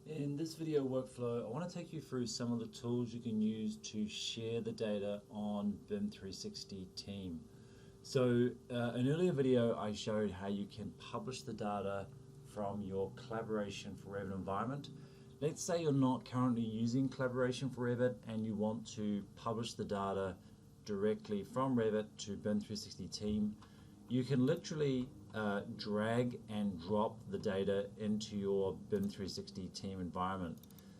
In this video workflow, I want to take you through some of the tools you can use to share the data on BIM 360 Team. So in an earlier video I showed how you can publish the data from your Collaboration for Revit environment. Let's say you're not currently using Collaboration for Revit and you want to publish the data directly from Revit to BIM 360 Team. You can literally drag and drop the data into your BIM 360 Team environment.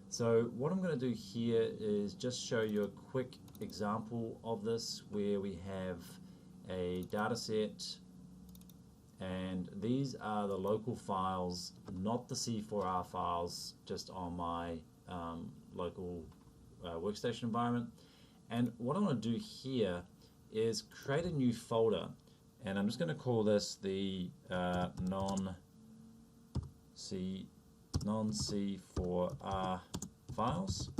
So what I'm going to do here is just show you a quick example of this where we have a data set, and these are the local files, not the C4R files, just on my local workstation environment. And what I want to do here is create a new folder, and I'm just going to call this the non-C4R files,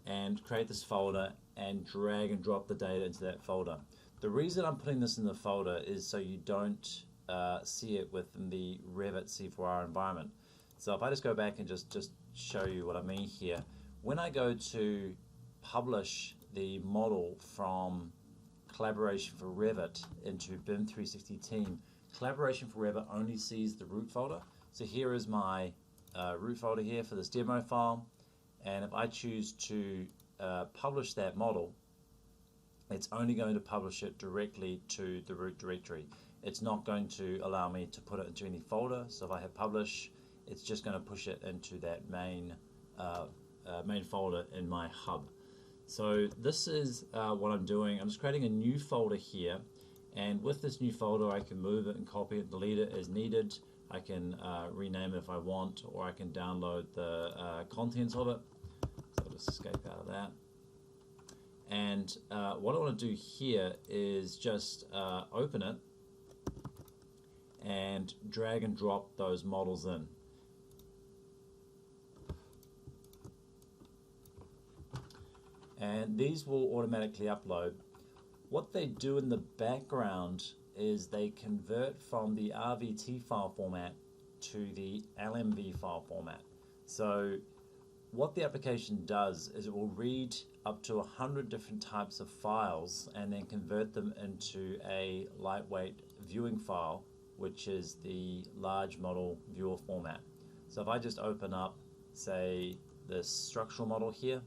and create this folder and drag and drop the data into that folder. The reason I'm putting this in the folder is so you don't see it within the Revit C4R environment. So if I just go back and just show you what I mean here, when I go to publish the model from Collaboration for Revit into BIM 360 Team, Collaboration for Revit only sees the root folder. So here is my root folder here for this demo file, and if I choose to publish that model, it's only going to publish it directly to the root directory. It's not going to allow me to put it into any folder. So if I hit publish, it's just going to push it into that main folder in my hub. So this is what I'm doing. I'm just creating a new folder here, and with this new folder I can move it and copy it, delete it as needed. I can rename it if I want, or I can download the contents of it. So I'll just escape out of that. And what I want to do here is just open it and drag and drop those models in. And these will automatically upload. What they do in the background is they convert from the RVT file format to the LMV file format. So what the application does is it will read up to 100 different types of files and then convert them into a lightweight viewing file, which is the large model viewer format. So if I just open up, say, this structural model here,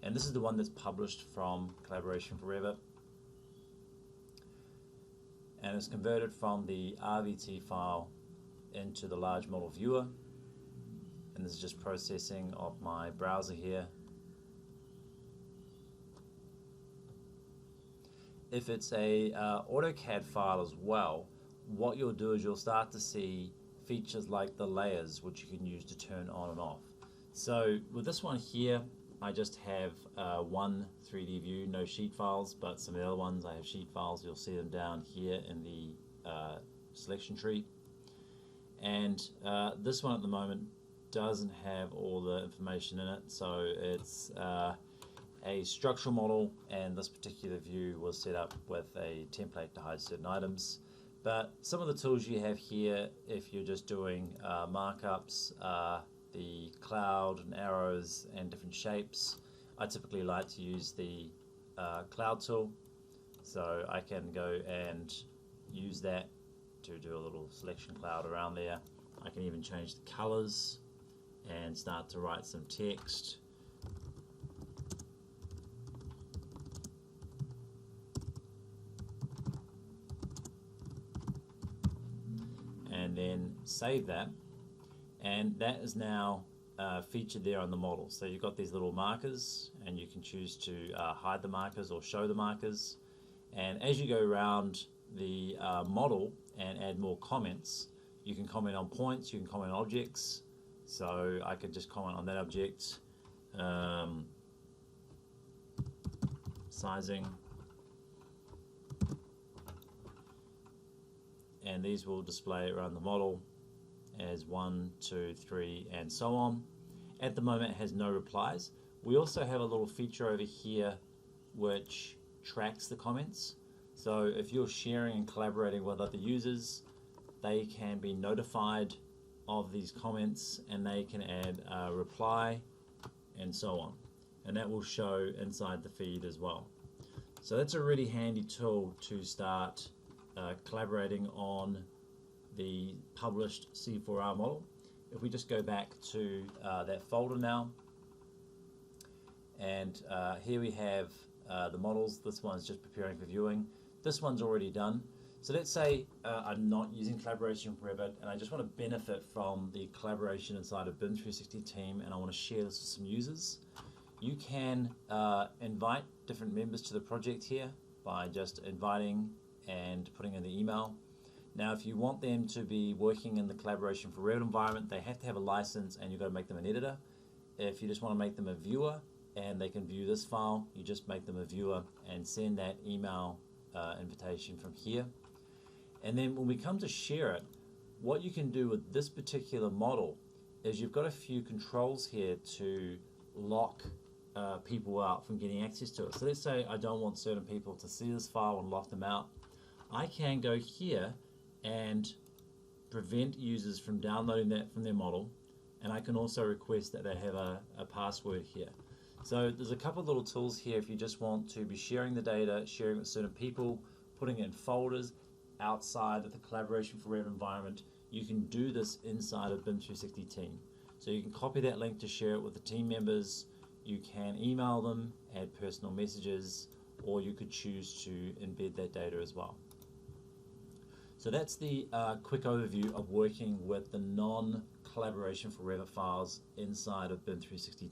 and this is the one that's published from Collaboration for Revit, and it's converted from the RVT file into the large model viewer, and this is just processing of my browser here. If it's a AutoCAD file as well, what you'll do is you'll start to see features like the layers, which you can use to turn on and off. So with this one here, I just have one 3D view, no sheet files, but some of the other ones I have sheet files. You'll see them down here in the selection tree. And this one at the moment doesn't have all the information in it, so it's a structural model, and this particular view was set up with a template to hide certain items. But some of the tools you have here, if you're just doing markups, the cloud and arrows and different shapes, I typically like to use the cloud tool. So I can go and use that to do a little selection cloud around there. I can even change the colors and start to write some text. And then save that, and that is now featured there on the model. So you've got these little markers, and you can choose to hide the markers or show the markers. And as you go around the model and add more comments, you can comment on points, you can comment on objects. So I could just comment on that object, sizing, and these will display around the model as 1, 2, 3, and so on. At the moment it has no replies. We also have a little feature over here which tracks the comments. So if you're sharing and collaborating with other users, they can be notified of these comments, and they can add a reply and so on, and that will show inside the feed as well. So that's a really handy tool to start collaborating on the published C4R model. If we just go back to that folder now, and here we have the models. This one's just preparing for viewing. This one's already done. So let's say I'm not using collaboration from Revit, and I just want to benefit from the collaboration inside of BIM 360 team, and I want to share this with some users. You can invite different members to the project here by just inviting and putting in the email. Now, if you want them to be working in the collaboration for Revit environment, they have to have a license, and you've got to make them an editor. If you just want to make them a viewer and they can view this file, you just make them a viewer and send that email invitation from here. And then when we come to share it, what you can do with this particular model is you've got a few controls here to lock people out from getting access to it. So let's say I don't want certain people to see this file and lock them out. I can go here and prevent users from downloading that from their model, and I can also request that they have a password here. So there's a couple of little tools here if you just want to be sharing the data, sharing with certain people, putting it in folders outside of the collaboration for Revit environment. You can do this inside of BIM 360 team. So you can copy that link to share it with the team members, you can email them, add personal messages, or you could choose to embed that data as well. So that's the quick overview of working with the non-collaboration for Revit files inside of BIM 360 team.